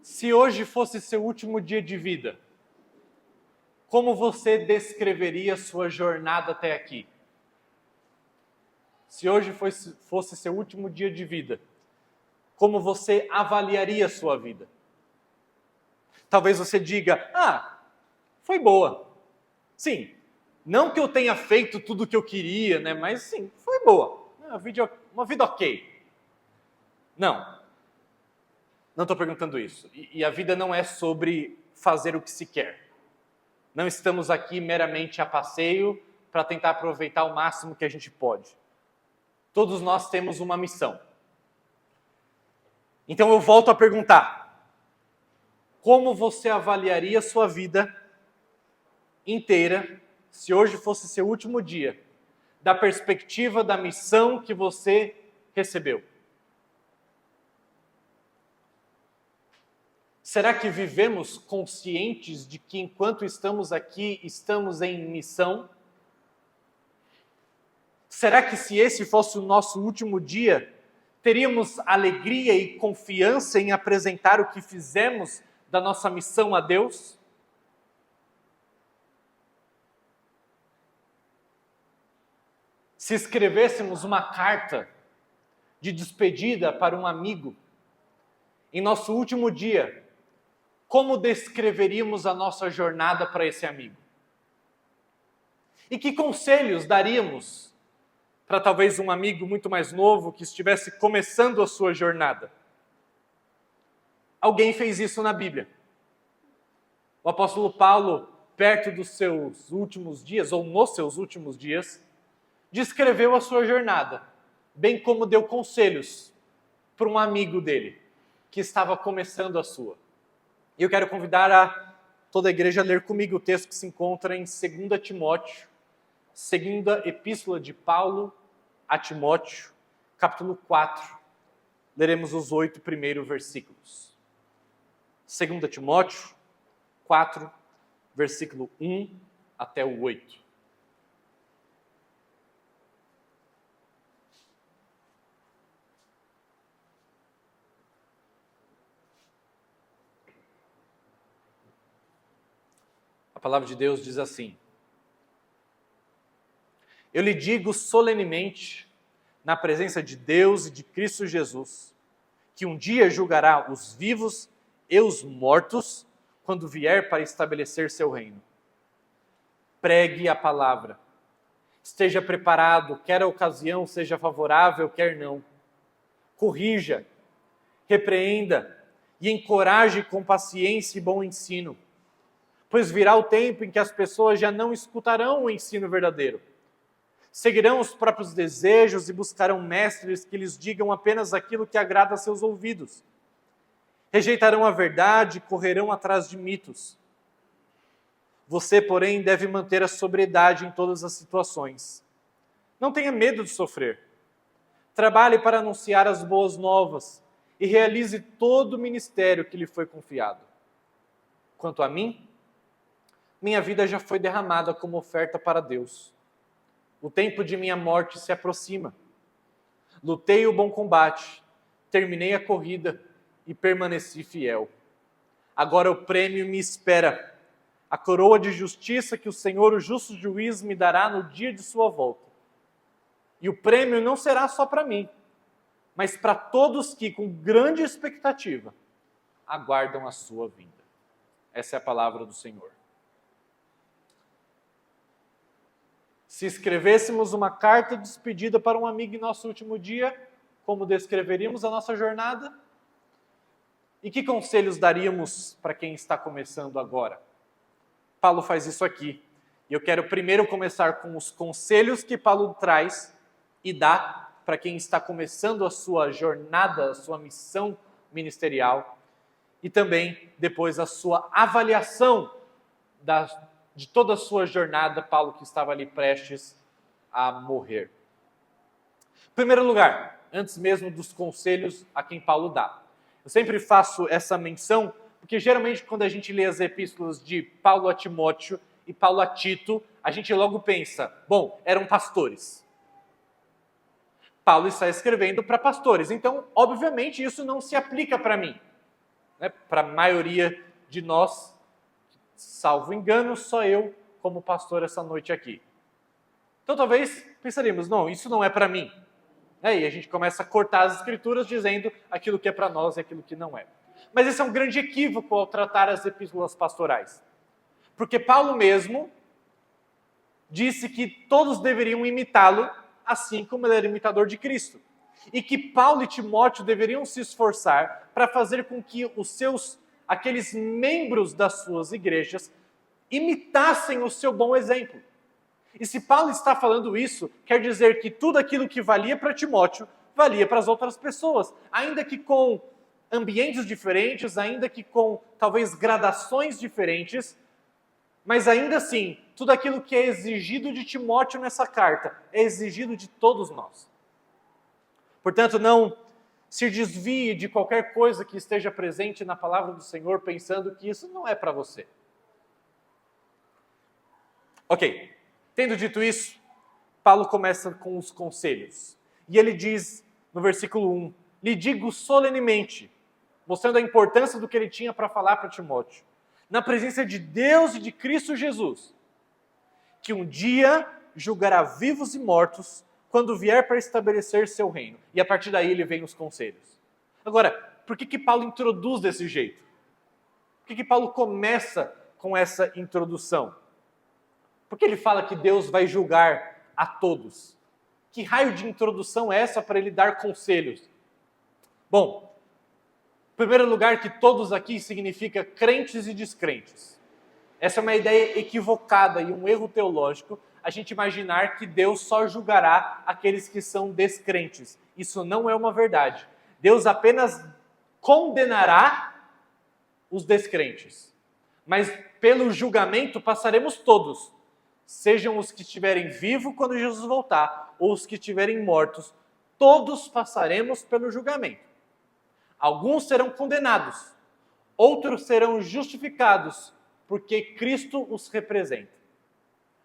Se hoje fosse seu último dia de vida, como você descreveria sua jornada até aqui? Se hoje fosse seu último dia de vida, como você avaliaria a sua vida? Talvez você diga, foi boa. Sim, não que eu tenha feito tudo o que eu queria, né? Mas sim, foi boa. Uma vida ok. Não estou perguntando isso. E a vida não é sobre fazer o que se quer. Não estamos aqui meramente a passeio para tentar aproveitar o máximo que a gente pode. Todos nós temos uma missão. Então eu volto a perguntar: como você avaliaria a sua vida inteira, se hoje fosse seu último dia, da perspectiva da missão que você recebeu? Será que vivemos conscientes de que enquanto estamos aqui, estamos em missão? Será que se esse fosse o nosso último dia, teríamos alegria e confiança em apresentar o que fizemos da nossa missão a Deus? Se escrevêssemos uma carta de despedida para um amigo, em nosso último dia, como descreveríamos a nossa jornada para esse amigo? E que conselhos daríamos para talvez um amigo muito mais novo que estivesse começando a sua jornada? Alguém fez isso na Bíblia. O apóstolo Paulo, perto dos seus últimos dias, ou nos seus últimos dias, descreveu a sua jornada, bem como deu conselhos para um amigo dele, que estava começando a sua. E eu quero convidar toda a igreja a ler comigo o texto que se encontra em 2 Timóteo, segunda epístola de Paulo a Timóteo, capítulo 4. Leremos os 8 primeiros versículos. 2 Timóteo 4, versículo 1 até o 8. A palavra de Deus diz assim: eu lhe digo solenemente, na presença de Deus e de Cristo Jesus, que um dia julgará os vivos e os mortos, quando vier para estabelecer seu reino. Pregue a palavra. Esteja preparado, quer a ocasião seja favorável, quer não. Corrija, repreenda e encoraje com paciência e bom ensino, pois virá o tempo em que as pessoas já não escutarão o ensino verdadeiro. Seguirão os próprios desejos e buscarão mestres que lhes digam apenas aquilo que agrada a seus ouvidos. Rejeitarão a verdade e correrão atrás de mitos. Você, porém, deve manter a sobriedade em todas as situações. Não tenha medo de sofrer. Trabalhe para anunciar as boas novas e realize todo o ministério que lhe foi confiado. Quanto a mim, minha vida já foi derramada como oferta para Deus. O tempo de minha morte se aproxima. Lutei o bom combate, terminei a corrida e permaneci fiel. Agora o prêmio me espera, a coroa de justiça que o Senhor, o justo juiz, me dará no dia de sua volta. E o prêmio não será só para mim, mas para todos que, com grande expectativa, aguardam a sua vinda. Essa é a palavra do Senhor. Se escrevêssemos uma carta de despedida para um amigo em nosso último dia, como descreveríamos a nossa jornada? E que conselhos daríamos para quem está começando agora? Paulo faz isso aqui. E eu quero primeiro começar com os conselhos que Paulo traz e dá para quem está começando a sua jornada, a sua missão ministerial. E também, depois, a sua avaliação de toda a sua jornada, Paulo que estava ali prestes a morrer. Em primeiro lugar, antes mesmo dos conselhos a quem Paulo dá, eu sempre faço essa menção, porque geralmente quando a gente lê as epístolas de Paulo a Timóteo e Paulo a Tito, a gente logo pensa, bom, eram pastores. Paulo está escrevendo para pastores, então, obviamente, isso não se aplica para mim. né, para a maioria de nós, salvo engano, só eu como pastor essa noite aqui. Então talvez pensaríamos, não, isso não é para mim. E a gente começa a cortar as escrituras dizendo aquilo que é para nós e aquilo que não é. Mas esse é um grande equívoco ao tratar as epístolas pastorais. Porque Paulo mesmo disse que todos deveriam imitá-lo, assim como ele era imitador de Cristo. E que Paulo e Timóteo deveriam se esforçar para fazer com que aqueles membros das suas igrejas imitassem o seu bom exemplo. E se Paulo está falando isso, quer dizer que tudo aquilo que valia para Timóteo, valia para as outras pessoas. Ainda que com ambientes diferentes, ainda que com talvez gradações diferentes, mas ainda assim, tudo aquilo que é exigido de Timóteo nessa carta é exigido de todos nós. Portanto, não se desvie de qualquer coisa que esteja presente na palavra do Senhor pensando que isso não é para você. Ok, tendo dito isso, Paulo começa com os conselhos. E ele diz no versículo 1, lhe digo solenemente, mostrando a importância do que ele tinha para falar para Timóteo, na presença de Deus e de Cristo Jesus, que um dia julgará vivos e mortos quando vier para estabelecer seu reino. E a partir daí ele vem os conselhos. Agora, por que Paulo introduz desse jeito? Por que Paulo começa com essa introdução? Porque ele fala que Deus vai julgar a todos. Que raio de introdução é essa para ele dar conselhos? Bom, em primeiro lugar, que todos aqui significa crentes e descrentes. Essa é uma ideia equivocada e um erro teológico, a gente imaginar que Deus só julgará aqueles que são descrentes. Isso não é uma verdade. Deus apenas condenará os descrentes. Mas pelo julgamento passaremos todos, sejam os que estiverem vivos quando Jesus voltar, ou os que estiverem mortos, todos passaremos pelo julgamento. Alguns serão condenados, outros serão justificados, porque Cristo os representa.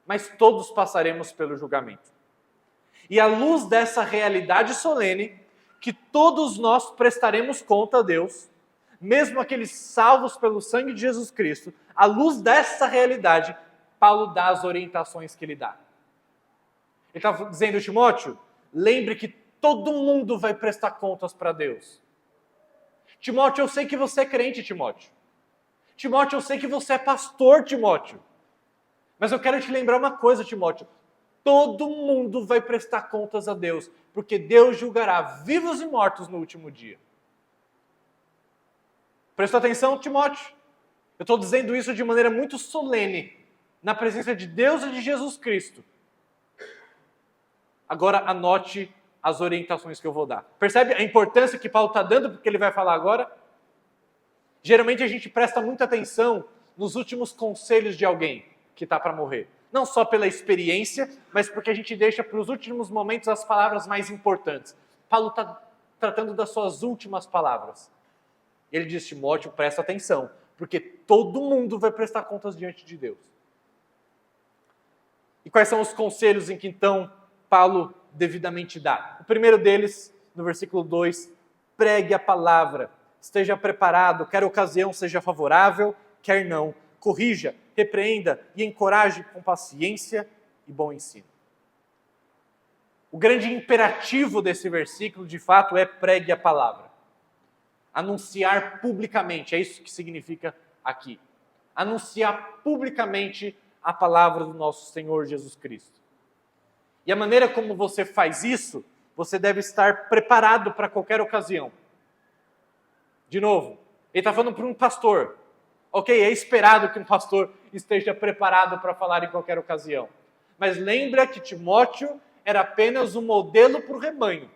Mas todos passaremos pelo julgamento. E à luz dessa realidade solene, que todos nós prestaremos conta a Deus, mesmo aqueles salvos pelo sangue de Jesus Cristo, à luz dessa realidade, Paulo dá as orientações que ele dá. Ele está dizendo, Timóteo, lembre que todo mundo vai prestar contas para Deus. Timóteo, eu sei que você é crente, Timóteo. Timóteo, eu sei que você é pastor, Timóteo. Mas eu quero te lembrar uma coisa, Timóteo. Todo mundo vai prestar contas a Deus, porque Deus julgará vivos e mortos no último dia. Prestou atenção, Timóteo? Eu estou dizendo isso de maneira muito solene, na presença de Deus e de Jesus Cristo. Agora anote as orientações que eu vou dar. Percebe a importância que Paulo está dando porque ele vai falar agora? Geralmente a gente presta muita atenção nos últimos conselhos de alguém que está para morrer. Não só pela experiência, mas porque a gente deixa para os últimos momentos as palavras mais importantes. Paulo está tratando das suas últimas palavras. Ele diz, Timóteo, presta atenção, porque todo mundo vai prestar contas diante de Deus. E quais são os conselhos em que então Paulo devidamente dá? O primeiro deles, no versículo 2, pregue a palavra, esteja preparado, quer a ocasião seja favorável, quer não. Corrija, repreenda e encoraje com paciência e bom ensino. O grande imperativo desse versículo, de fato, é pregue a palavra. Anunciar publicamente, é isso que significa aqui. Anunciar publicamente a palavra do nosso Senhor Jesus Cristo. E a maneira como você faz isso, você deve estar preparado para qualquer ocasião. De novo, ele está falando para um pastor. Ok, é esperado que um pastor esteja preparado para falar em qualquer ocasião. Mas lembra que Timóteo era apenas um modelo para o rebanho.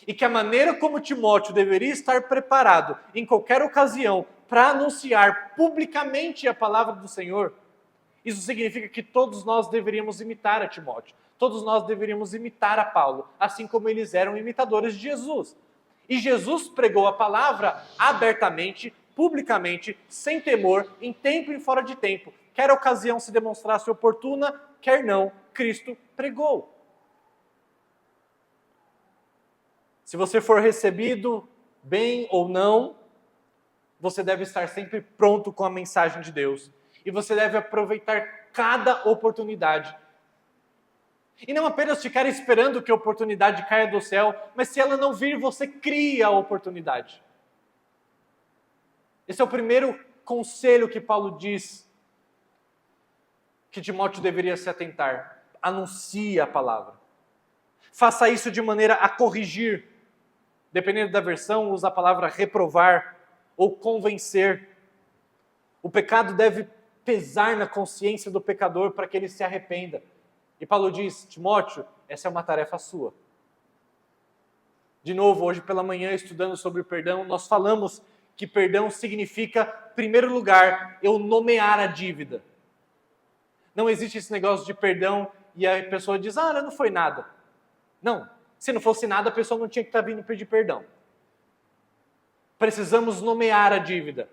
E que a maneira como Timóteo deveria estar preparado em qualquer ocasião para anunciar publicamente a palavra do Senhor, isso significa que todos nós deveríamos imitar a Timóteo. Todos nós deveríamos imitar a Paulo, assim como eles eram imitadores de Jesus. E Jesus pregou a palavra abertamente, publicamente, sem temor, em tempo e fora de tempo. Quer a ocasião se demonstrasse oportuna, quer não, Cristo pregou. Se você for recebido bem ou não, você deve estar sempre pronto com a mensagem de Deus. E você deve aproveitar cada oportunidade. E não apenas ficar esperando que a oportunidade caia do céu, mas se ela não vir, você cria a oportunidade. Esse é o primeiro conselho que Paulo diz que Timóteo deveria se atentar. Anuncie a palavra. Faça isso de maneira a corrigir. Dependendo da versão, usa a palavra reprovar ou convencer. O pecado deve pesar na consciência do pecador para que ele se arrependa. E Paulo diz, Timóteo, essa é uma tarefa sua. De novo, hoje pela manhã, estudando sobre o perdão, nós falamos que perdão significa, em primeiro lugar, eu nomear a dívida. Não existe esse negócio de perdão e a pessoa diz, não foi nada. Não, se não fosse nada, a pessoa não tinha que estar vindo pedir perdão. Precisamos nomear a dívida.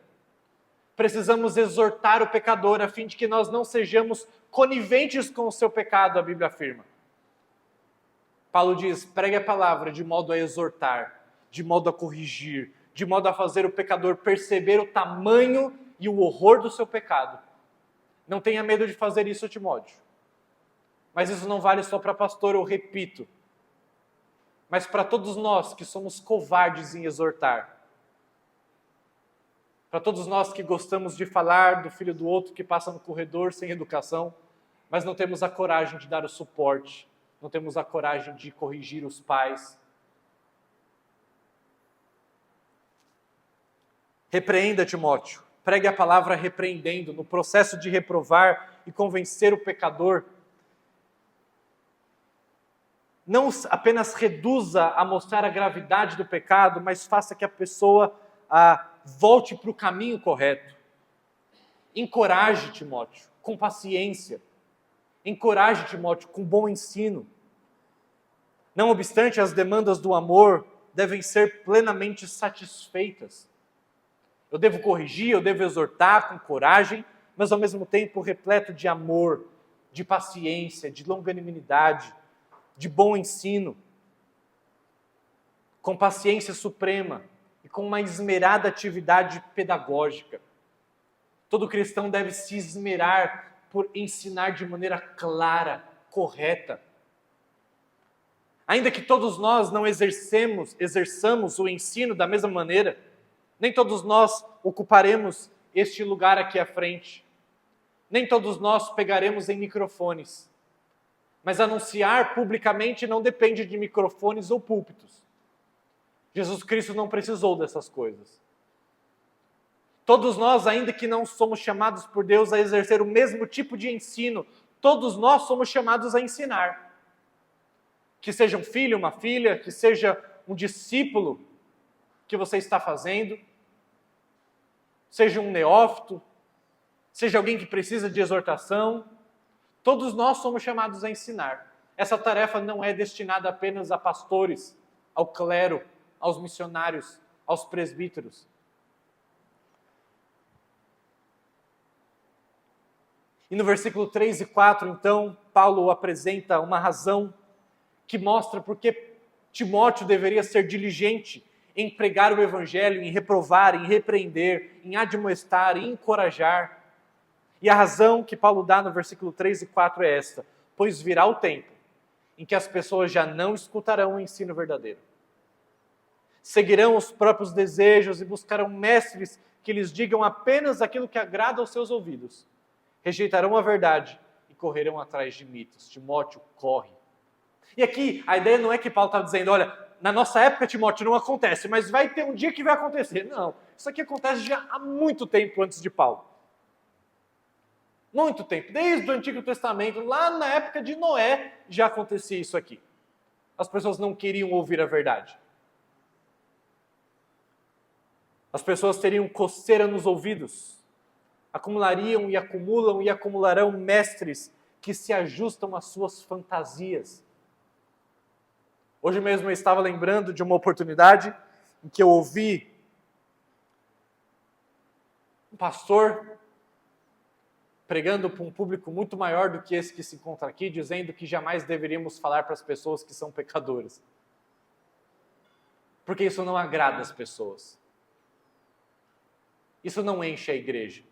Precisamos exortar o pecador a fim de que nós não sejamos coniventes com o seu pecado, a Bíblia afirma. Paulo diz, pregue a palavra de modo a exortar, de modo a corrigir, de modo a fazer o pecador perceber o tamanho e o horror do seu pecado. Não tenha medo de fazer isso, Timóteo. Mas isso não vale só para pastor, eu repito. Mas para todos nós que somos covardes em exortar. Para todos nós que gostamos de falar do filho do outro que passa no corredor sem educação, mas não temos a coragem de dar o suporte, não temos a coragem de corrigir os pais. Repreenda, Timóteo. Pregue a palavra repreendendo, no processo de reprovar e convencer o pecador. Não apenas reduza a mostrar a gravidade do pecado, mas faça que a pessoa volte para o caminho correto. Encoraje, Timóteo, com paciência. Encoraje, Timóteo, com bom ensino. Não obstante, as demandas do amor devem ser plenamente satisfeitas. Eu devo corrigir, eu devo exortar com coragem, mas ao mesmo tempo repleto de amor, de paciência, de longanimidade, de bom ensino, com paciência suprema e com uma esmerada atividade pedagógica. Todo cristão deve se esmerar por ensinar de maneira clara, correta. Ainda que todos nós não exerçamos o ensino da mesma maneira, nem todos nós ocuparemos este lugar aqui à frente. Nem todos nós pegaremos em microfones. Mas anunciar publicamente não depende de microfones ou púlpitos. Jesus Cristo não precisou dessas coisas. Todos nós, ainda que não somos chamados por Deus a exercer o mesmo tipo de ensino, todos nós somos chamados a ensinar. Que seja um filho, uma filha, que seja um discípulo que você está fazendo, seja um neófito, seja alguém que precisa de exortação, todos nós somos chamados a ensinar. Essa tarefa não é destinada apenas a pastores, ao clero, aos missionários, aos presbíteros. E no versículo 3 e 4, então, Paulo apresenta uma razão que mostra por que Timóteo deveria ser diligente em pregar o evangelho, em reprovar, em repreender, em admoestar, em encorajar. E a razão que Paulo dá no versículo 3 e 4 é esta: pois virá o tempo em que as pessoas já não escutarão o ensino verdadeiro. Seguirão os próprios desejos e buscarão mestres que lhes digam apenas aquilo que agrada aos seus ouvidos. Rejeitarão a verdade e correrão atrás de mitos. Timóteo, corre. E aqui, a ideia não é que Paulo está dizendo, olha, na nossa época, Timóteo, não acontece, mas vai ter um dia que vai acontecer. Não, isso aqui acontece já há muito tempo antes de Paulo. Muito tempo, desde o Antigo Testamento, lá na época de Noé, já acontecia isso aqui. As pessoas não queriam ouvir a verdade. As pessoas teriam coceira nos ouvidos, acumulariam e acumulam e acumularão mestres que se ajustam às suas fantasias. Hoje mesmo eu estava lembrando de uma oportunidade em que eu ouvi um pastor pregando para um público muito maior do que esse que se encontra aqui, dizendo que jamais deveríamos falar para as pessoas que são pecadoras. Porque isso não agrada as pessoas. Isso não enche a igreja.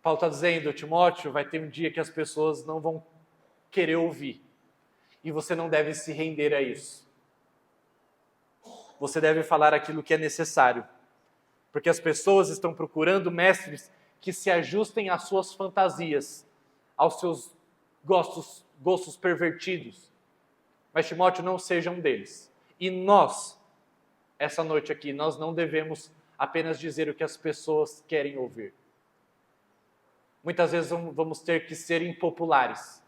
Paulo está dizendo, Timóteo, vai ter um dia que as pessoas não vão querer ouvir. E você não deve se render a isso. Você deve falar aquilo que é necessário. Porque as pessoas estão procurando mestres que se ajustem às suas fantasias, aos seus gostos pervertidos. Mas, Timóteo, não seja um deles. E nós, essa noite aqui, nós não devemos apenas dizer o que as pessoas querem ouvir. Muitas vezes vamos ter que ser impopulares.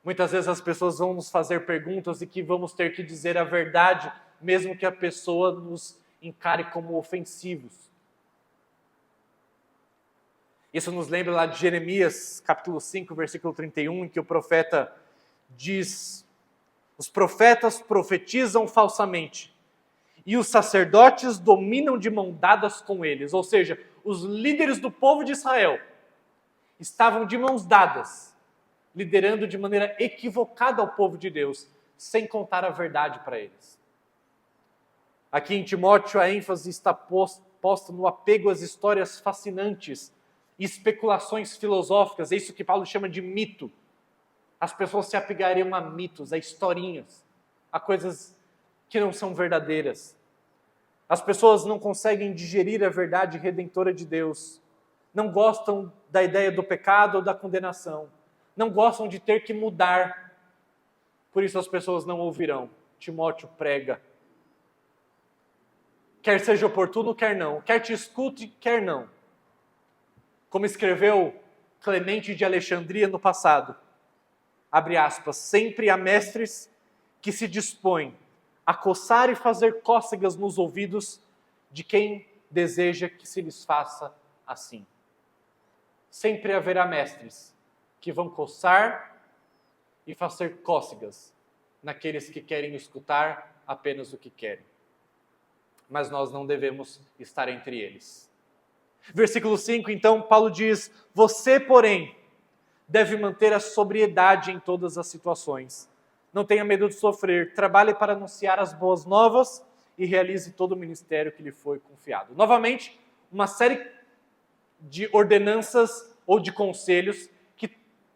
Muitas vezes as pessoas vão nos fazer perguntas e que vamos ter que dizer a verdade, mesmo que a pessoa nos encare como ofensivos. Isso nos lembra lá de Jeremias, capítulo 5, versículo 31, em que o profeta diz: os profetas profetizam falsamente e os sacerdotes dominam de mão dadas com eles. Ou seja, os líderes do povo de Israel estavam de mãos dadas, liderando de maneira equivocada ao povo de Deus, sem contar a verdade para eles. Aqui em Timóteo, a ênfase está posta no apego às histórias fascinantes e especulações filosóficas. É isso que Paulo chama de mito. As pessoas se apegariam a mitos, a historinhas, a coisas que não são verdadeiras. As pessoas não conseguem digerir a verdade redentora de Deus. Não gostam da ideia do pecado ou da condenação. Não gostam de ter que mudar. Por isso as pessoas não ouvirão. Timóteo prega. Quer seja oportuno, quer não. Quer te escute, quer não. Como escreveu Clemente de Alexandria no passado, abre aspas, sempre há mestres que se dispõem a coçar e fazer cócegas nos ouvidos de quem deseja que se lhes faça assim. Sempre haverá mestres que vão coçar e fazer cócegas naqueles que querem escutar apenas o que querem. Mas nós não devemos estar entre eles. Versículo 5, então, Paulo diz: você, porém, deve manter a sobriedade em todas as situações. Não tenha medo de sofrer, trabalhe para anunciar as boas novas e realize todo o ministério que lhe foi confiado. Novamente, uma série de ordenanças ou de conselhos que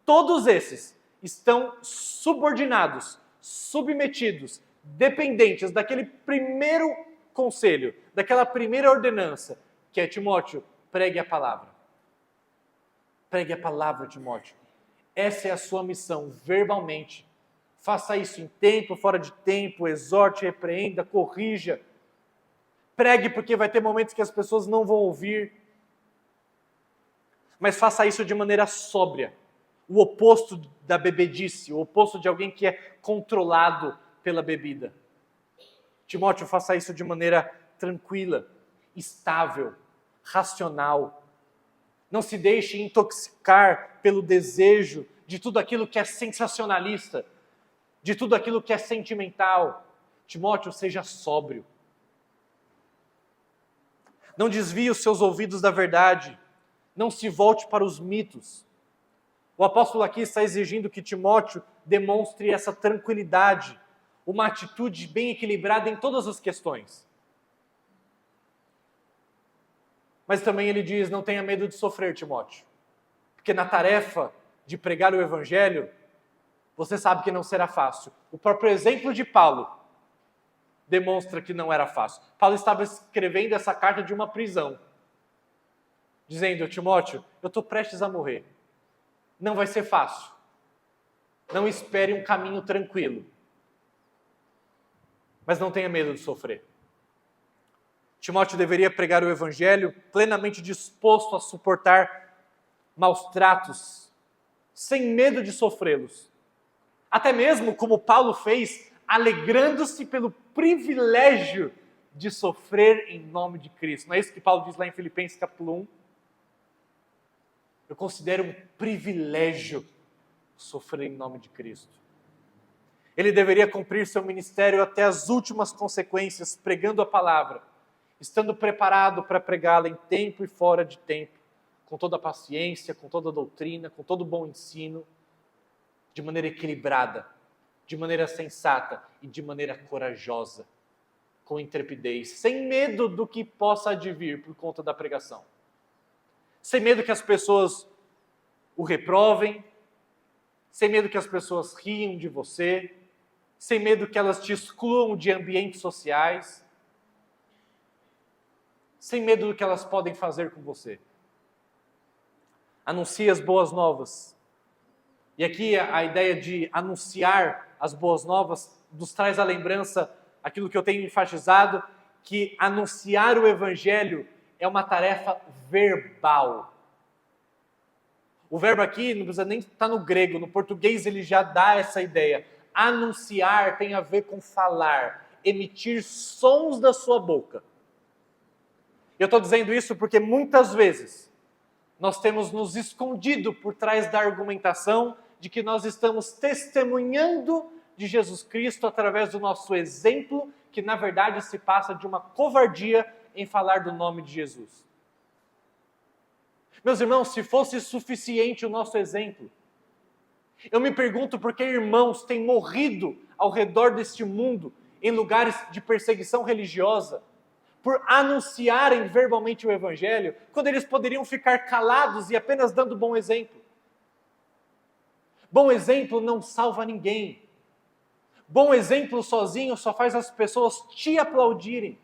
todos esses estão subordinados, submetidos, dependentes daquele primeiro conselho, daquela primeira ordenança, que é Timóteo, pregue a palavra. Pregue a palavra, Timóteo. Essa é a sua missão, verbalmente. Faça isso em tempo, fora de tempo, exorte, repreenda, corrija. Pregue, porque vai ter momentos que as pessoas não vão ouvir. Mas faça isso de maneira sóbria. O oposto da bebedice, o oposto de alguém que é controlado pela bebida. Timóteo, faça isso de maneira tranquila, estável, racional. Não se deixe intoxicar pelo desejo de tudo aquilo que é sensacionalista, de tudo aquilo que é sentimental. Timóteo, seja sóbrio. Não desvie os seus ouvidos da verdade. Não se volte para os mitos. O apóstolo aqui está exigindo que Timóteo demonstre essa tranquilidade, uma atitude bem equilibrada em todas as questões. Mas também ele diz, não tenha medo de sofrer, Timóteo. Porque na tarefa de pregar o evangelho, você sabe que não será fácil. O próprio exemplo de Paulo demonstra que não era fácil. Paulo estava escrevendo essa carta de uma prisão, dizendo, Timóteo, eu estou prestes a morrer. Não vai ser fácil. Não espere um caminho tranquilo. Mas não tenha medo de sofrer. Timóteo deveria pregar o evangelho plenamente disposto a suportar maus tratos, sem medo de sofrê-los. Até mesmo como Paulo fez, alegrando-se pelo privilégio de sofrer em nome de Cristo. Não é isso que Paulo diz lá em Filipenses capítulo 1? Eu considero um privilégio sofrer em nome de Cristo. Ele deveria cumprir seu ministério até as últimas consequências, pregando a palavra, estando preparado para pregá-la em tempo e fora de tempo, com toda a paciência, com toda a doutrina, com todo o bom ensino, de maneira equilibrada, de maneira sensata e de maneira corajosa, com intrepidez, sem medo do que possa advir por conta da pregação. Sem medo que as pessoas o reprovem, sem medo que as pessoas riam de você, sem medo que elas te excluam de ambientes sociais, sem medo do que elas podem fazer com você. Anuncie as boas novas. E aqui a ideia de anunciar as boas novas nos traz à lembrança aquilo que eu tenho enfatizado, que anunciar o Evangelho é uma tarefa verbal. O verbo aqui não precisa nem estar no grego, no português ele já dá essa ideia. Anunciar tem a ver com falar, emitir sons da sua boca. Eu estou dizendo isso porque muitas vezes nós temos nos escondido por trás da argumentação de que nós estamos testemunhando de Jesus Cristo através do nosso exemplo, que na verdade se passa de uma covardia em falar do nome de Jesus. Meus irmãos, se fosse suficiente o nosso exemplo, eu me pergunto por que irmãos têm morrido ao redor deste mundo, em lugares de perseguição religiosa, por anunciarem verbalmente o Evangelho, quando eles poderiam ficar calados e apenas dando bom exemplo. Bom exemplo não salva ninguém. Bom exemplo sozinho só faz as pessoas te aplaudirem.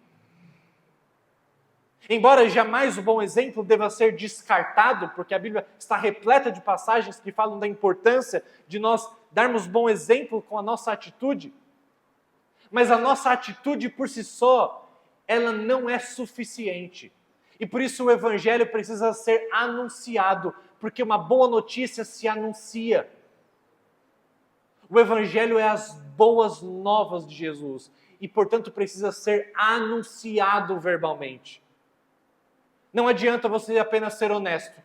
Embora jamais o bom exemplo deva ser descartado, porque a Bíblia está repleta de passagens que falam da importância de nós darmos bom exemplo com a nossa atitude, mas a nossa atitude por si só, ela não é suficiente. E por isso o Evangelho precisa ser anunciado, porque uma boa notícia se anuncia. O Evangelho é as boas novas de Jesus e, portanto, precisa ser anunciado verbalmente. Não adianta você apenas ser honesto.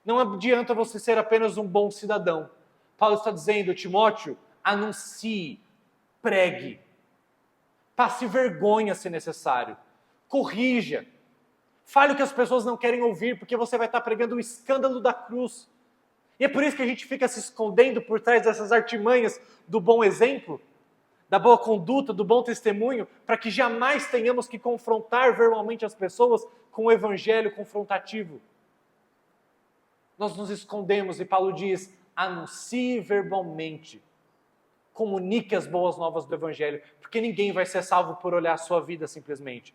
Não adianta você ser apenas um bom cidadão. Paulo está dizendo, Timóteo, anuncie, pregue, passe vergonha se necessário, corrija, fale o que as pessoas não querem ouvir, porque você vai estar pregando o escândalo da cruz. E é por isso que a gente fica se escondendo por trás dessas artimanhas do bom exemplo, da boa conduta, do bom testemunho, para que jamais tenhamos que confrontar verbalmente as pessoas com o evangelho confrontativo. Nós nos escondemos e Paulo diz, anuncie verbalmente, comunique as boas novas do evangelho, porque ninguém vai ser salvo por olhar a sua vida simplesmente,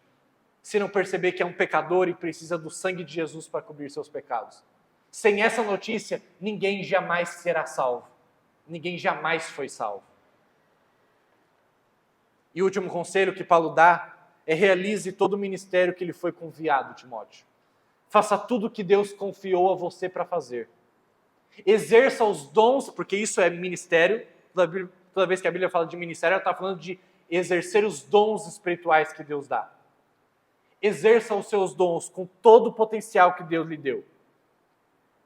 se não perceber que é um pecador e precisa do sangue de Jesus para cobrir seus pecados. Sem essa notícia, ninguém jamais será salvo. Ninguém jamais foi salvo. E o último conselho que Paulo dá é realize todo o ministério que lhe foi confiado, Timóteo. Faça tudo o que Deus confiou a você para fazer. Exerça os dons, porque isso é ministério. Toda vez que a Bíblia fala de ministério, ela está falando de exercer os dons espirituais que Deus dá. Exerça os seus dons com todo o potencial que Deus lhe deu.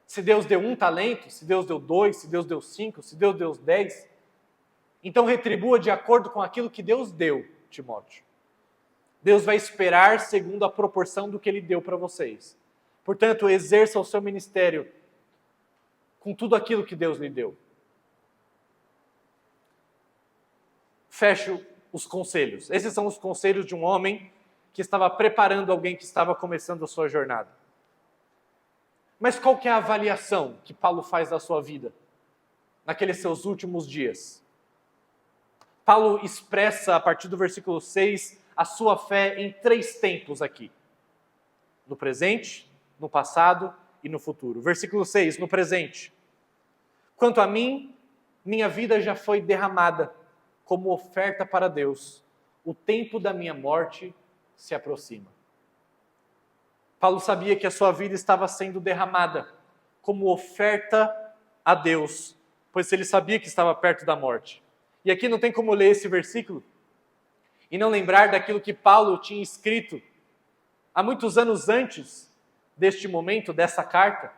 Se Deus deu 1 talento, se Deus deu 2, se Deus deu 5, se Deus deu 10, então retribua de acordo com aquilo que Deus deu, Timóteo. Deus vai esperar segundo a proporção do que Ele deu para vocês. Portanto, exerça o seu ministério com tudo aquilo que Deus lhe deu. Fecho os conselhos. Esses são os conselhos de um homem que estava preparando alguém que estava começando a sua jornada. Mas qual que é a avaliação que Paulo faz da sua vida naqueles seus últimos dias? Paulo expressa, a partir do versículo 6, a sua fé em 3 tempos aqui. No presente, no passado e no futuro. Versículo 6, no presente. Quanto a mim, minha vida já foi derramada como oferta para Deus. O tempo da minha morte se aproxima. Paulo sabia que a sua vida estava sendo derramada como oferta a Deus, pois ele sabia que estava perto da morte. E aqui não tem como ler esse versículo e não lembrar daquilo que Paulo tinha escrito há muitos anos antes deste momento, dessa carta,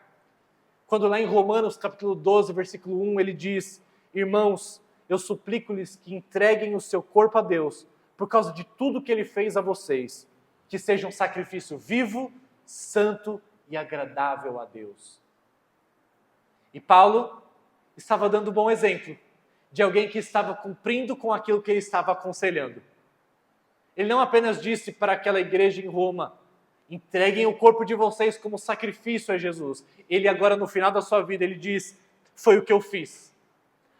quando lá em Romanos capítulo 12, versículo 1, ele diz, irmãos, eu suplico-lhes que entreguem o seu corpo a Deus, por causa de tudo que Ele fez a vocês, que seja um sacrifício vivo, santo e agradável a Deus. E Paulo estava dando um bom exemplo de alguém que estava cumprindo com aquilo que ele estava aconselhando. Ele não apenas disse para aquela igreja em Roma: entreguem o corpo de vocês como sacrifício a Jesus. Ele agora, no final da sua vida, ele diz: foi o que eu fiz.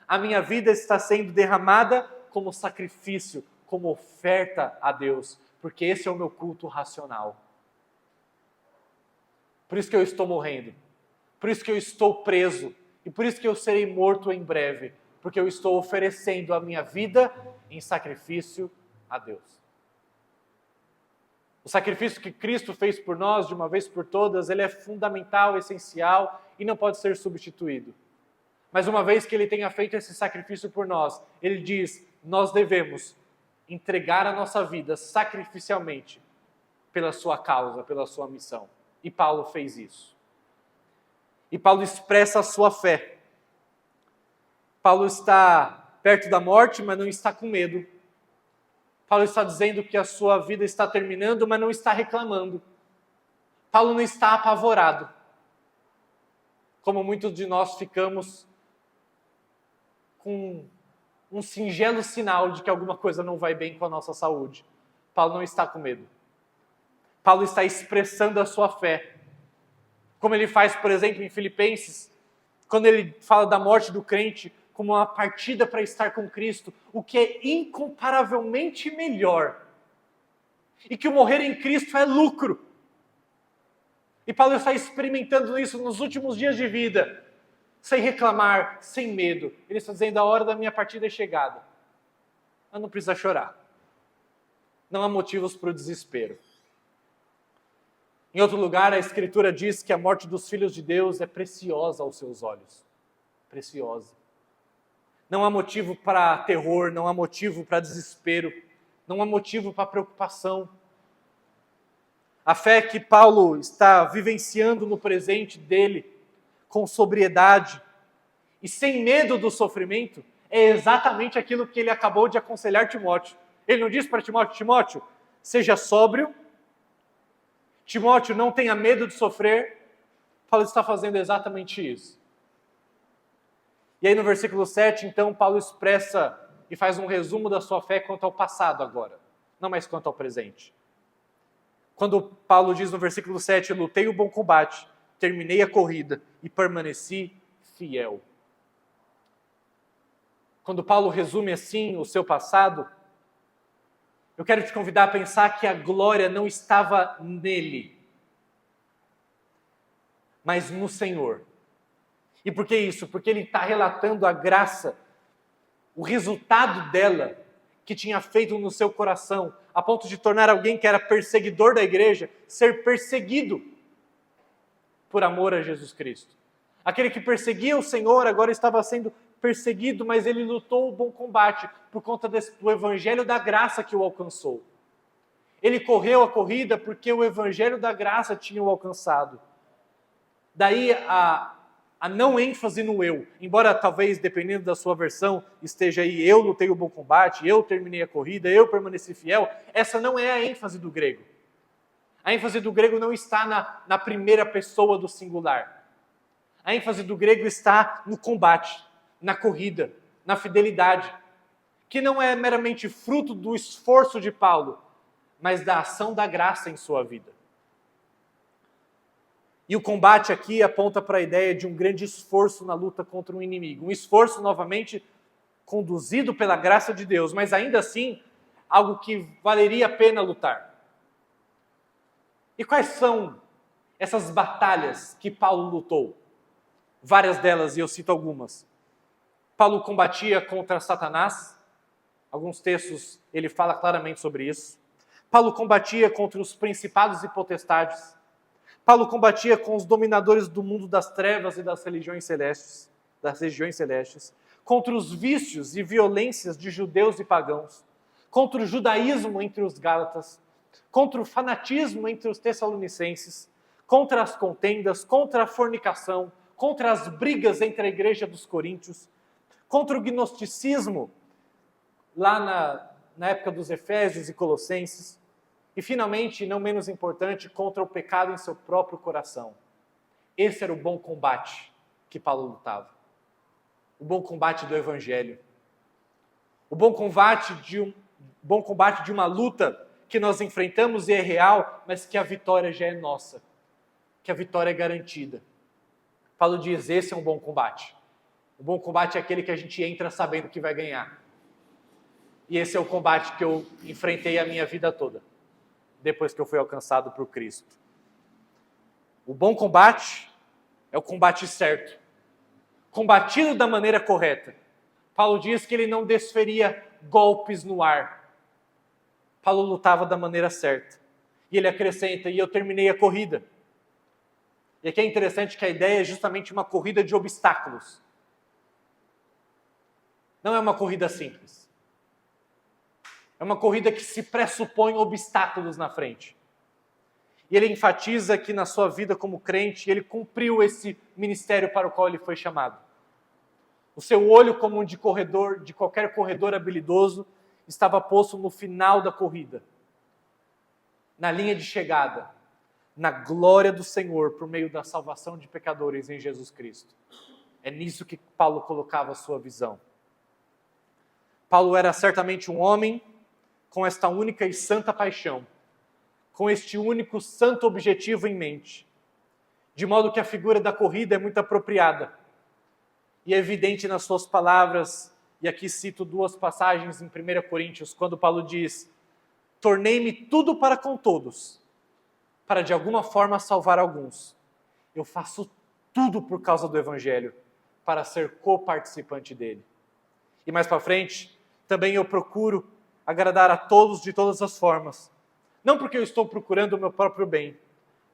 A minha vida está sendo derramada como sacrifício, como oferta a Deus, porque esse é o meu culto racional. Por isso que eu estou morrendo, por isso que eu estou preso, e por isso que eu serei morto em breve, porque eu estou oferecendo a minha vida em sacrifício a Deus. O sacrifício que Cristo fez por nós, de uma vez por todas, ele é fundamental, essencial e não pode ser substituído. Mas uma vez que ele tenha feito esse sacrifício por nós, ele diz: nós devemos entregar a nossa vida sacrificialmente pela sua causa, pela sua missão. E Paulo fez isso. E Paulo expressa a sua fé. Paulo está perto da morte, mas não está com medo. Paulo está dizendo que a sua vida está terminando, mas não está reclamando. Paulo não está apavorado, como muitos de nós ficamos com um singelo sinal de que alguma coisa não vai bem com a nossa saúde. Paulo não está com medo. Paulo está expressando a sua fé. Como ele faz, por exemplo, em Filipenses, quando ele fala da morte do crente como uma partida para estar com Cristo, o que é incomparavelmente melhor. E que o morrer em Cristo é lucro. E Paulo está experimentando isso nos últimos dias de vida, sem reclamar, sem medo. Ele está dizendo: a hora da minha partida é chegada. Mas não precisa chorar. Não há motivos para o desespero. Em outro lugar, a Escritura diz que a morte dos filhos de Deus é preciosa aos seus olhos. Preciosa. Não há motivo para terror, não há motivo para desespero, não há motivo para preocupação. A fé que Paulo está vivenciando no presente dele, com sobriedade e sem medo do sofrimento, é exatamente aquilo que ele acabou de aconselhar Timóteo. Ele não disse para Timóteo: Timóteo, seja sóbrio, Timóteo, não tenha medo de sofrer. Paulo está fazendo exatamente isso. E aí no versículo 7, então, Paulo expressa e faz um resumo da sua fé quanto ao passado agora, não mais quanto ao presente. Quando Paulo diz no versículo 7, lutei o bom combate, terminei a corrida e permaneci fiel. Quando Paulo resume assim o seu passado, eu quero te convidar a pensar que a glória não estava nele, mas no Senhor. E por que isso? Porque ele está relatando a graça, o resultado dela, que tinha feito no seu coração, a ponto de tornar alguém que era perseguidor da igreja, ser perseguido por amor a Jesus Cristo. Aquele que perseguia o Senhor agora estava sendo perseguido, mas ele lutou o bom combate por conta do evangelho da graça que o alcançou. Ele correu a corrida porque o evangelho da graça tinha o alcançado. Daí a não ênfase no eu, embora talvez, dependendo da sua versão, esteja aí: eu lutei o bom combate, eu terminei a corrida, eu permaneci fiel. Essa não é a ênfase do grego. A ênfase do grego não está na primeira pessoa do singular. A ênfase do grego está no combate, na corrida, na fidelidade, que não é meramente fruto do esforço de Paulo, mas da ação da graça em sua vida. E o combate aqui aponta para a ideia de um grande esforço na luta contra um inimigo. Um esforço, novamente, conduzido pela graça de Deus, mas ainda assim, algo que valeria a pena lutar. E quais são essas batalhas que Paulo lutou? Várias delas, e eu cito algumas. Paulo combatia contra Satanás. Alguns textos ele fala claramente sobre isso. Paulo combatia contra os principados e potestades. Paulo combatia com os dominadores do mundo das trevas e das regiões celestes, contra os vícios e violências de judeus e pagãos, contra o judaísmo entre os gálatas, contra o fanatismo entre os tessalonicenses, contra as contendas, contra a fornicação, contra as brigas entre a igreja dos coríntios, contra o gnosticismo lá na época dos Efésios e Colossenses, e finalmente, não menos importante, contra o pecado em seu próprio coração. Esse era o bom combate que Paulo lutava. O bom combate do Evangelho. O bom combate de uma luta que nós enfrentamos e é real, mas que a vitória já é nossa, que a vitória é garantida. Paulo diz, esse é um bom combate. O bom combate é aquele que a gente entra sabendo que vai ganhar. E esse é o combate que eu enfrentei a minha vida toda, depois que eu fui alcançado por Cristo. O bom combate é o combate certo, combatido da maneira correta. Paulo diz que ele não desferia golpes no ar. Paulo lutava da maneira certa. E ele acrescenta, e eu terminei a corrida. E aqui é interessante que a ideia é justamente uma corrida de obstáculos. Não é uma corrida simples. É uma corrida que se pressupõe obstáculos na frente. E ele enfatiza que na sua vida como crente, ele cumpriu esse ministério para o qual ele foi chamado. O seu olho, como de corredor, de qualquer corredor habilidoso, estava posto no final da corrida, na linha de chegada, na glória do Senhor por meio da salvação de pecadores em Jesus Cristo. É nisso que Paulo colocava a sua visão. Paulo era certamente um homem com esta única e santa paixão, com este único santo objetivo em mente, de modo que a figura da corrida é muito apropriada e é evidente nas suas palavras, e aqui cito duas passagens em 1 Coríntios, quando Paulo diz, tornei-me tudo para com todos, para de alguma forma salvar alguns. Eu faço tudo por causa do Evangelho, para ser coparticipante dele. E mais para frente, também eu procuro agradar a todos de todas as formas, não porque eu estou procurando o meu próprio bem,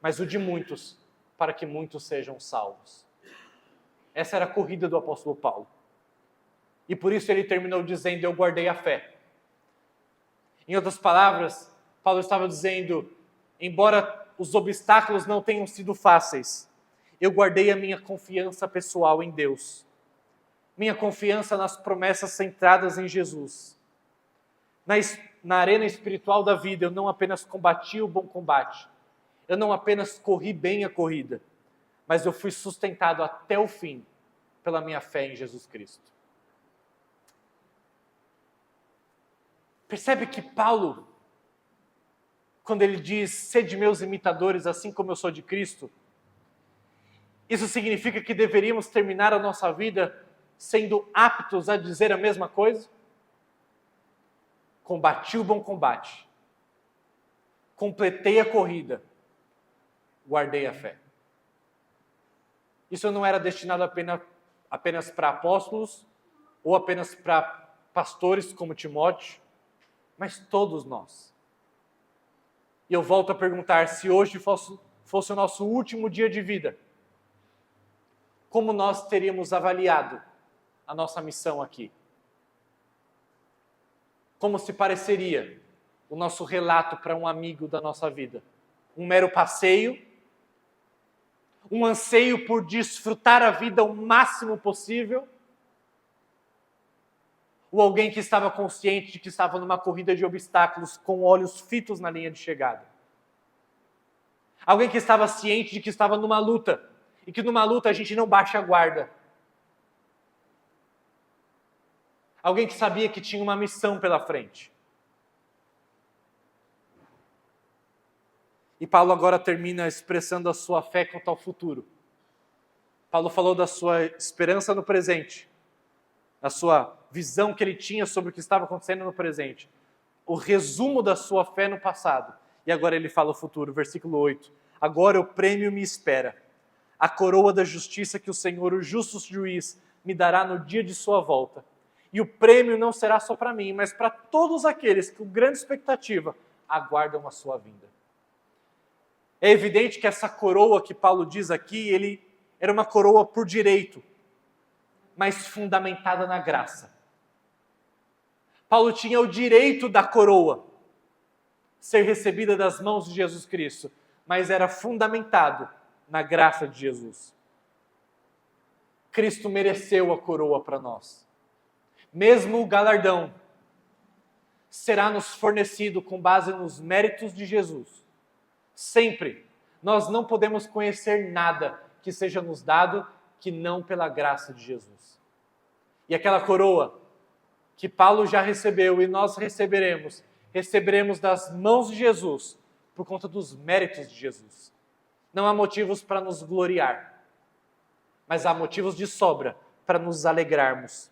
mas o de muitos, para que muitos sejam salvos. Essa era a corrida do apóstolo Paulo. E por isso ele terminou dizendo, eu guardei a fé. Em outras palavras, Paulo estava dizendo, embora os obstáculos não tenham sido fáceis, eu guardei a minha confiança pessoal em Deus. Minha confiança nas promessas centradas em Jesus. Na arena espiritual da vida, eu não apenas combati o bom combate, eu não apenas corri bem a corrida, mas eu fui sustentado até o fim pela minha fé em Jesus Cristo. Percebe que Paulo, quando ele diz, sede meus imitadores, assim como eu sou de Cristo, isso significa que deveríamos terminar a nossa vida sendo aptos a dizer a mesma coisa? Combati o bom combate, completei a corrida, guardei a fé. Isso não era destinado apenas para apóstolos ou apenas para pastores como Timóteo, mas todos nós. E eu volto a perguntar, se hoje fosse o nosso último dia de vida, como nós teríamos avaliado a nossa missão aqui? Como se pareceria o nosso relato para um amigo da nossa vida? Um mero passeio? Um anseio por desfrutar a vida o máximo possível? Ou alguém que estava consciente de que estava numa corrida de obstáculos com olhos fitos na linha de chegada? Alguém que estava ciente de que estava numa luta e que numa luta a gente não baixa a guarda? Alguém que sabia que tinha uma missão pela frente? E Paulo agora termina expressando a sua fé quanto ao futuro. Paulo falou da sua esperança no presente, da sua visão que ele tinha sobre o que estava acontecendo no presente, o resumo da sua fé no passado. E agora ele fala o futuro, versículo 8. Agora o prêmio me espera, a coroa da justiça que o Senhor, o justo juiz, me dará no dia de sua volta. E o prêmio não será só para mim, mas para todos aqueles que, com grande expectativa, aguardam a sua vinda. É evidente que essa coroa que Paulo diz aqui, ele era uma coroa por direito, mas fundamentada na graça. Paulo tinha o direito da coroa ser recebida das mãos de Jesus Cristo, mas era fundamentado na graça de Jesus. Cristo mereceu a coroa para nós. Mesmo o galardão será nos fornecido com base nos méritos de Jesus. Sempre. Nós não podemos conhecer nada que seja nos dado que não pela graça de Jesus. E aquela coroa que Paulo já recebeu e nós receberemos, receberemos das mãos de Jesus por conta dos méritos de Jesus. Não há motivos para nos gloriar, mas há motivos de sobra para nos alegrarmos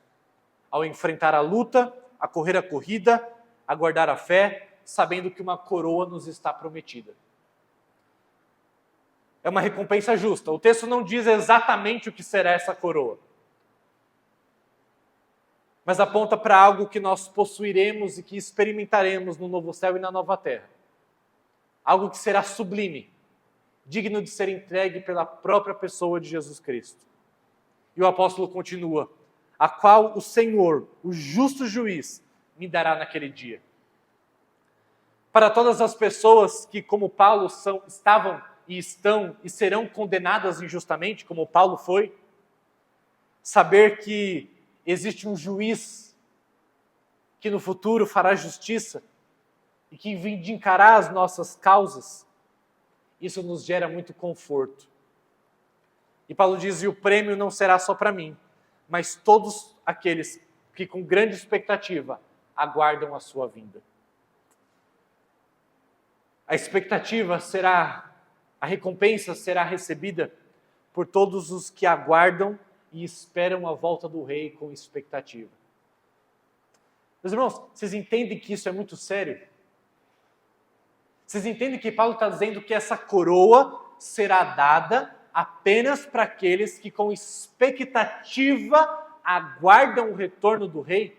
ao enfrentar a luta, a correr a corrida, a guardar a fé, sabendo que uma coroa nos está prometida. É uma recompensa justa. O texto não diz exatamente o que será essa coroa, mas aponta para algo que nós possuiremos e que experimentaremos no novo céu e na nova terra. Algo que será sublime, digno de ser entregue pela própria pessoa de Jesus Cristo. E o apóstolo continua: a qual o Senhor, o justo juiz, me dará naquele dia. Para todas as pessoas que, como Paulo, estavam e estão e serão condenadas injustamente, como Paulo foi, saber que existe um juiz que no futuro fará justiça e que vindicará as nossas causas, isso nos gera muito conforto. E Paulo diz: e o prêmio não será só para mim, mas todos aqueles que com grande expectativa aguardam a sua vinda. A expectativa será, a recompensa será recebida por todos os que aguardam e esperam a volta do rei com expectativa. Meus irmãos, vocês entendem que isso é muito sério? Vocês entendem que Paulo está dizendo que essa coroa será dada apenas para aqueles que com expectativa aguardam o retorno do rei?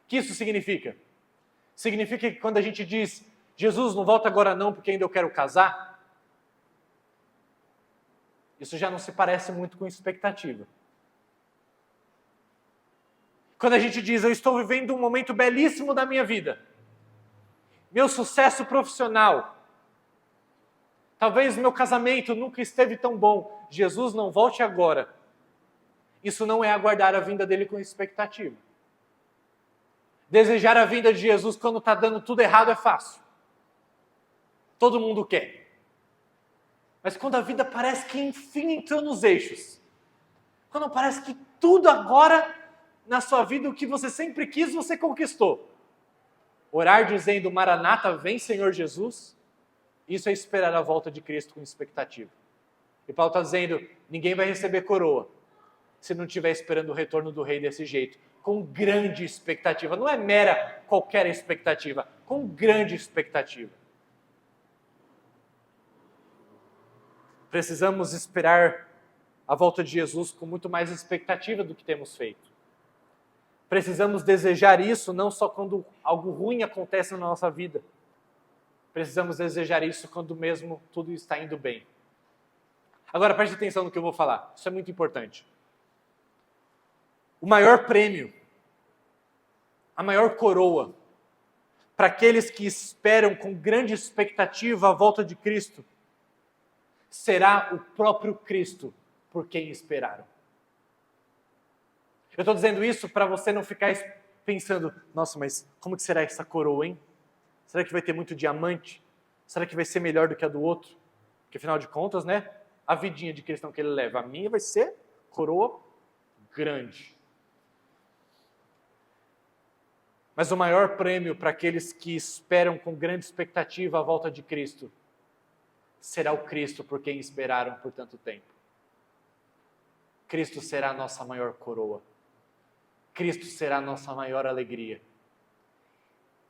O que isso significa? Significa que quando a gente diz: Jesus, não volta agora não, porque ainda eu quero casar, isso já não se parece muito com expectativa. Quando a gente diz: eu estou vivendo um momento belíssimo da minha vida, meu sucesso profissional, talvez meu casamento nunca esteve tão bom, Jesus, não volte agora, isso não é aguardar a vinda dele com expectativa. Desejar a vinda de Jesus quando está dando tudo errado é fácil. Todo mundo quer. Mas quando a vida parece que enfim entrou nos eixos, quando parece que tudo agora na sua vida, o que você sempre quis, você conquistou. Orar dizendo: Maranata, vem Senhor Jesus, isso é esperar a volta de Cristo com expectativa. E Paulo está dizendo: ninguém vai receber coroa se não estiver esperando o retorno do rei desse jeito, com grande expectativa. Não é mera qualquer expectativa, com grande expectativa. Precisamos esperar a volta de Jesus com muito mais expectativa do que temos feito. Precisamos desejar isso não só quando algo ruim acontece na nossa vida. Precisamos desejar isso quando mesmo tudo está indo bem. Agora preste atenção no que eu vou falar. Isso é muito importante. O maior prêmio, a maior coroa, para aqueles que esperam com grande expectativa a volta de Cristo, será o próprio Cristo por quem esperaram. Eu estou dizendo isso para você não ficar pensando: nossa, mas como que será essa coroa, hein? Será que vai ter muito diamante? Será que vai ser melhor do que a do outro? Porque afinal de contas, né? A vidinha de cristão que ele leva, a minha vai ser coroa grande. Mas o maior prêmio para aqueles que esperam com grande expectativa a volta de Cristo será o Cristo por quem esperaram por tanto tempo. Cristo será a nossa maior coroa. Cristo será a nossa maior alegria.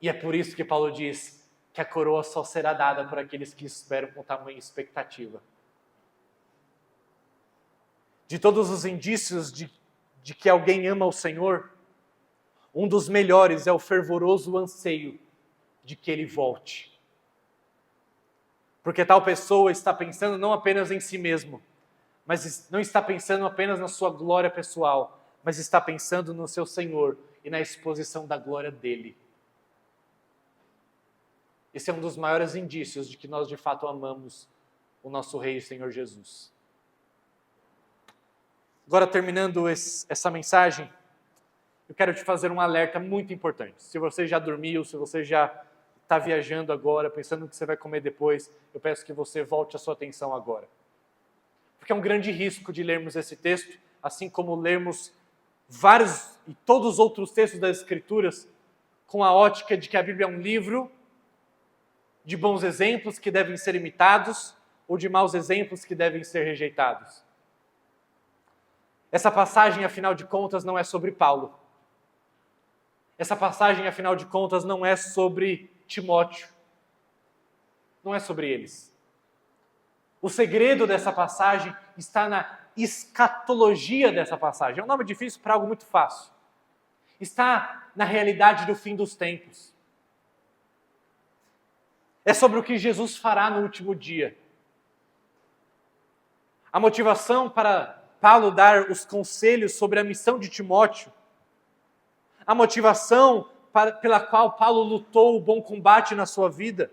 E é por isso que Paulo diz que a coroa só será dada por aqueles que esperam com tamanha expectativa. De todos os indícios de que alguém ama o Senhor, um dos melhores é o fervoroso anseio de que Ele volte. Porque tal pessoa está pensando não apenas em si mesmo, mas não está pensando apenas na sua glória pessoal, mas está pensando no seu Senhor e na exposição da glória dEle. Esse é um dos maiores indícios de que nós de fato amamos o nosso Rei e Senhor Jesus. Agora, terminando essa mensagem, eu quero te fazer um alerta muito importante. Se você já dormiu, se você já está viajando agora, pensando no que você vai comer depois, eu peço que você volte a sua atenção agora. Porque é um grande risco de lermos esse texto, assim como lermos vários e todos os outros textos das Escrituras, com a ótica de que a Bíblia é um livro de bons exemplos que devem ser imitados ou de maus exemplos que devem ser rejeitados. Essa passagem, afinal de contas, não é sobre Paulo. Essa passagem, afinal de contas, não é sobre Timóteo. Não é sobre eles. O segredo dessa passagem está na escatologia dessa passagem. É um nome difícil para algo muito fácil. Está na realidade do fim dos tempos. É sobre o que Jesus fará no último dia. A motivação para Paulo dar os conselhos sobre a missão de Timóteo, a motivação pela qual Paulo lutou o bom combate na sua vida,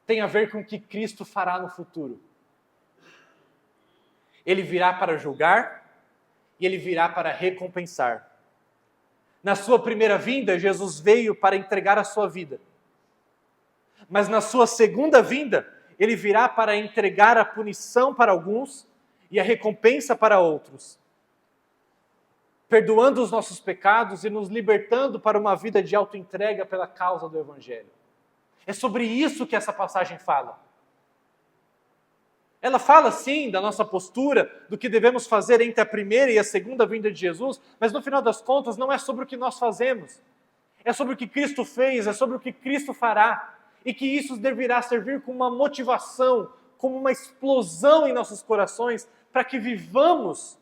tem a ver com o que Cristo fará no futuro. Ele virá para julgar e ele virá para recompensar. Na sua primeira vinda, Jesus veio para entregar a sua vida. Mas na sua segunda vinda, ele virá para entregar a punição para alguns e a recompensa para outros, perdoando os nossos pecados e nos libertando para uma vida de autoentrega pela causa do Evangelho. É sobre isso que essa passagem fala. Ela fala, sim, da nossa postura, do que devemos fazer entre a primeira e a segunda vinda de Jesus, mas no final das contas não é sobre o que nós fazemos. É sobre o que Cristo fez, é sobre o que Cristo fará. E que isso deverá servir como uma motivação, como uma explosão em nossos corações, para que vivamos,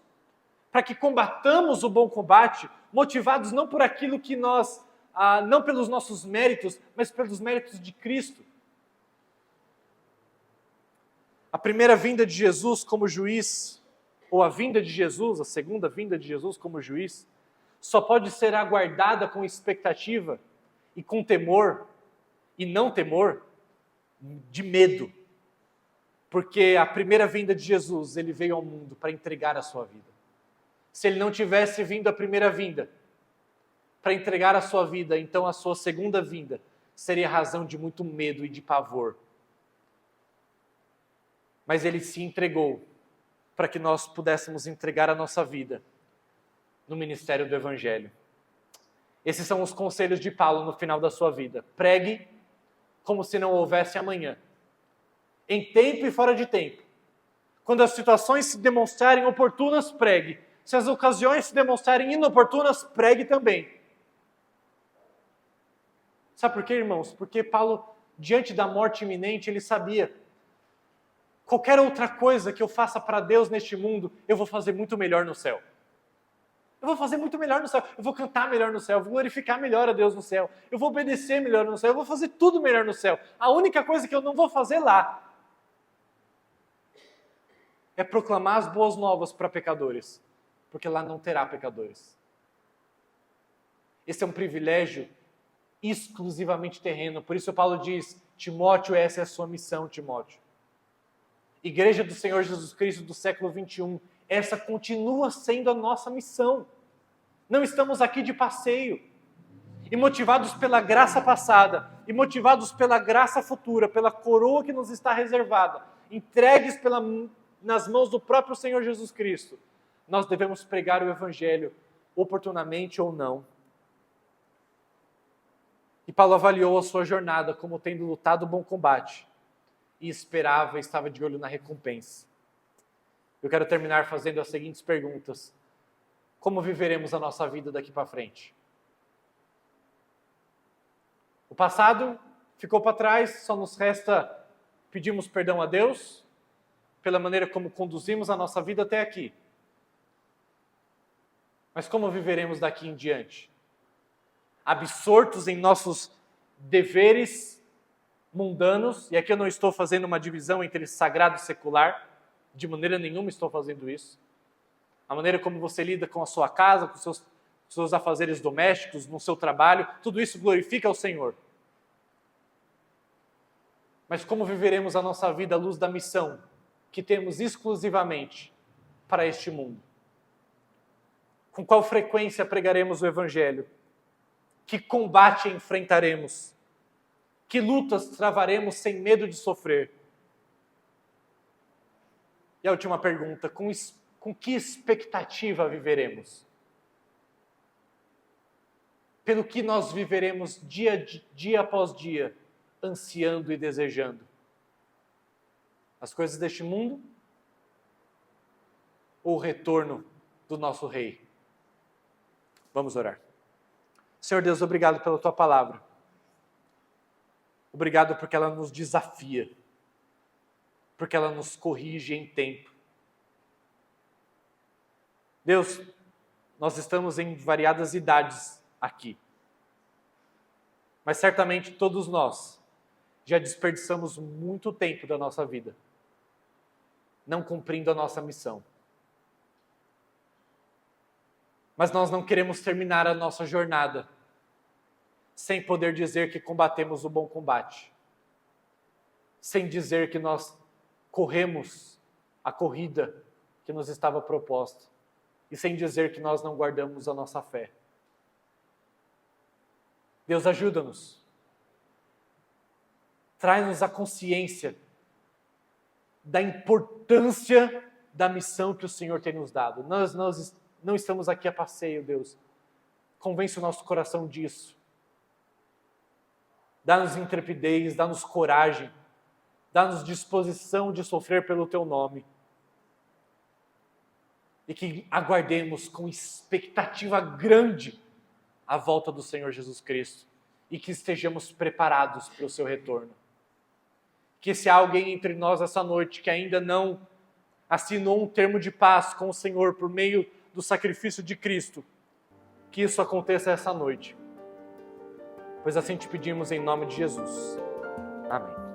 para que combatamos o bom combate, motivados não por aquilo que nós, não pelos nossos méritos, mas pelos méritos de Cristo. A primeira vinda de Jesus como juiz, ou a vinda de Jesus, a segunda vinda de Jesus como juiz, só pode ser aguardada com expectativa e com temor, e não temor, de medo. Porque a primeira vinda de Jesus, ele veio ao mundo para entregar a sua vida. Se ele não tivesse vindo a primeira vinda para entregar a sua vida, então a sua segunda vinda seria razão de muito medo e de pavor. Mas ele se entregou para que nós pudéssemos entregar a nossa vida no ministério do Evangelho. Esses são os conselhos de Paulo no final da sua vida. Pregue como se não houvesse amanhã. Em tempo e fora de tempo. Quando as situações se demonstrarem oportunas, pregue. Se as ocasiões se demonstrarem inoportunas, pregue também. Sabe por quê, irmãos? Porque Paulo, diante da morte iminente, ele sabia: qualquer outra coisa que eu faça para Deus neste mundo, eu vou fazer muito melhor no céu. Eu vou fazer muito melhor no céu. Eu vou cantar melhor no céu. Eu vou glorificar melhor a Deus no céu. Eu vou obedecer melhor no céu. Eu vou fazer tudo melhor no céu. A única coisa que eu não vou fazer lá é proclamar as boas novas para pecadores. Porque lá não terá pecadores. Esse é um privilégio exclusivamente terreno. Por isso Paulo diz: Timóteo, essa é a sua missão, Timóteo. Igreja do Senhor Jesus Cristo do século 21, essa continua sendo a nossa missão. Não estamos aqui de passeio. E motivados pela graça passada, e motivados pela graça futura, pela coroa que nos está reservada, entregues nas mãos do próprio Senhor Jesus Cristo, nós devemos pregar o Evangelho, oportunamente ou não. E Paulo avaliou a sua jornada como tendo lutado o bom combate, e esperava e estava de olho na recompensa. Eu quero terminar fazendo as seguintes perguntas. Como viveremos a nossa vida daqui para frente? O passado ficou para trás, só nos resta pedirmos perdão a Deus pela maneira como conduzimos a nossa vida até aqui. Mas como viveremos daqui em diante? Absortos em nossos deveres mundanos, e aqui eu não estou fazendo uma divisão entre sagrado e secular, de maneira nenhuma estou fazendo isso. A maneira como você lida com a sua casa, com os seus afazeres domésticos, no seu trabalho, tudo isso glorifica ao Senhor. Mas como viveremos a nossa vida à luz da missão que temos exclusivamente para este mundo? Com qual frequência pregaremos o Evangelho? Que combate enfrentaremos? Que lutas travaremos sem medo de sofrer? E a última pergunta, com que expectativa viveremos? pelo que nós viveremos dia após dia, ansiando e desejando? As coisas deste mundo ou o retorno do nosso Rei? Vamos orar. Senhor Deus, obrigado pela Tua palavra. Obrigado porque ela nos desafia, porque ela nos corrige em tempo. Deus, nós estamos em variadas idades aqui, mas certamente todos nós já desperdiçamos muito tempo da nossa vida, não cumprindo a nossa missão. Mas nós não queremos terminar a nossa jornada sem poder dizer que combatemos o bom combate, sem dizer que nós corremos a corrida que nos estava proposta e sem dizer que nós não guardamos a nossa fé. Deus, ajuda-nos. Traz-nos a consciência da importância da missão que o Senhor tem nos dado. Nós não estamos aqui a passeio, Deus. Convence o nosso coração disso. Dá-nos intrepidez, dá-nos coragem, dá-nos disposição de sofrer pelo Teu nome. E que aguardemos com expectativa grande a volta do Senhor Jesus Cristo. E que estejamos preparados para o seu retorno. Que se há alguém entre nós essa noite que ainda não assinou um termo de paz com o Senhor por meio do sacrifício de Cristo, que isso aconteça essa noite. Pois assim te pedimos em nome de Jesus. Amém.